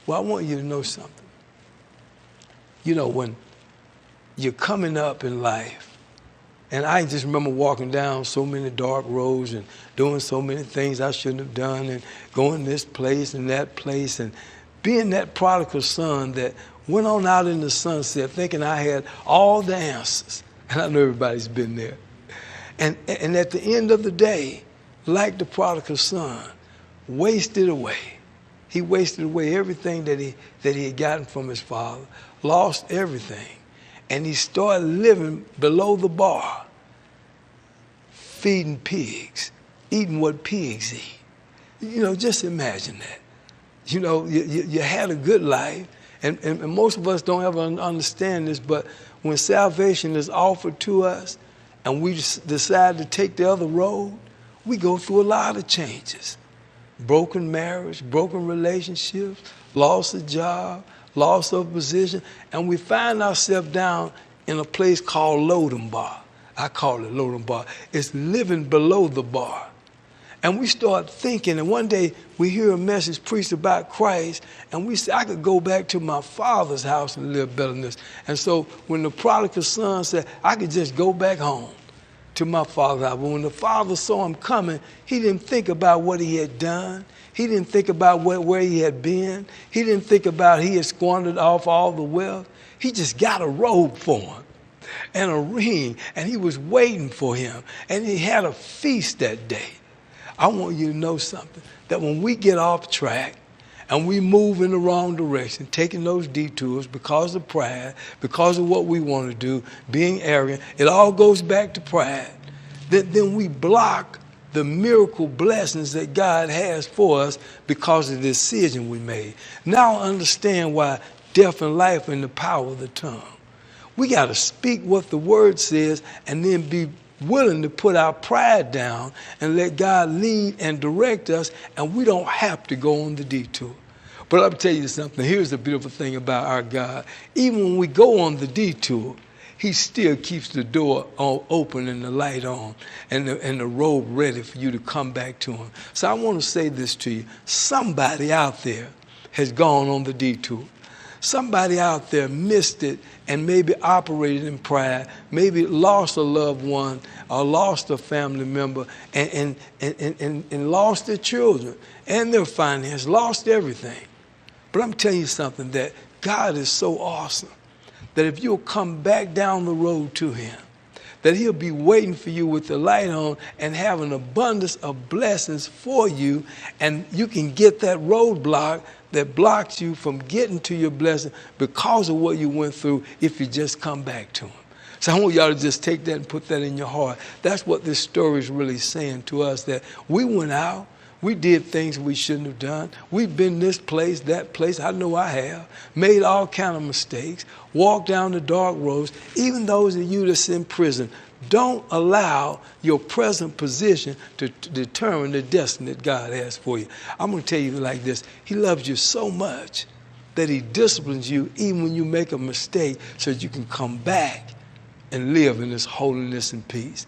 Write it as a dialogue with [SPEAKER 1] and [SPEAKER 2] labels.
[SPEAKER 1] Well, I want you to know something. You know, when you're coming up in life, and I just remember walking down so many dark roads and doing so many things I shouldn't have done and going this place and that place and being that prodigal son that went on out in the sunset thinking I had all the answers. And I know everybody's been there. And at the end of the day, like the prodigal son, wasted away. He wasted away everything that he had gotten from his father, lost everything. And he started living below the bar, feeding pigs, eating what pigs eat. You know, just imagine that. You know, you had a good life, and most of us don't ever understand this, but when salvation is offered to us and we decide to take the other road, we go through a lot of changes. Broken marriage, broken relationships, loss of job, loss of position, and we find ourselves down in a place called Loden Bar. I call it Loden Bar. It's living below the bar. And we start thinking, and one day we hear a message preached about Christ, and we say, I could go back to my father's house and live better than this. And so when the prodigal son said, I could just go back home to my father's house. But when the father saw him coming, he didn't think about what he had done. He didn't think about where he had been. He didn't think about he had squandered off all the wealth. He just got a robe for him and a ring, and he was waiting for him. And he had a feast that day. I want you to know something, that when we get off track and we move in the wrong direction, taking those detours because of pride, because of what we want to do, being arrogant, it all goes back to pride. Then we block the miracle blessings that God has for us because of the decision we made. Now I understand why death and life are in the power of the tongue. We got to speak what the word says and then be willing to put our pride down and let God lead and direct us, and we don't have to go on the detour. But I'll tell you something. Here's the beautiful thing about our God. Even when we go on the detour, he still keeps the door open and the light on and the road ready for you to come back to him. So I want to say this to you. Somebody out there has gone on the detour. Somebody out there missed it and maybe operated in pride, maybe lost a loved one or lost a family member and lost their children and their finances, lost everything. But I'm telling you something, that God is so awesome that if you'll come back down the road to him, that he'll be waiting for you with the light on and have an abundance of blessings for you, and you can get that roadblock that blocks you from getting to your blessing because of what you went through if you just come back to him. So I want y'all to just take that and put that in your heart. That's what this story is really saying to us, that we went out, we did things we shouldn't have done. We've been this place, that place. I know I have. Made all kind of mistakes. Walked down the dark roads. Even those of you that's in prison, don't allow your present position to determine the destiny that God has for you. I'm going to tell you like this. He loves you so much that he disciplines you even when you make a mistake so that you can come back and live in this holiness and peace.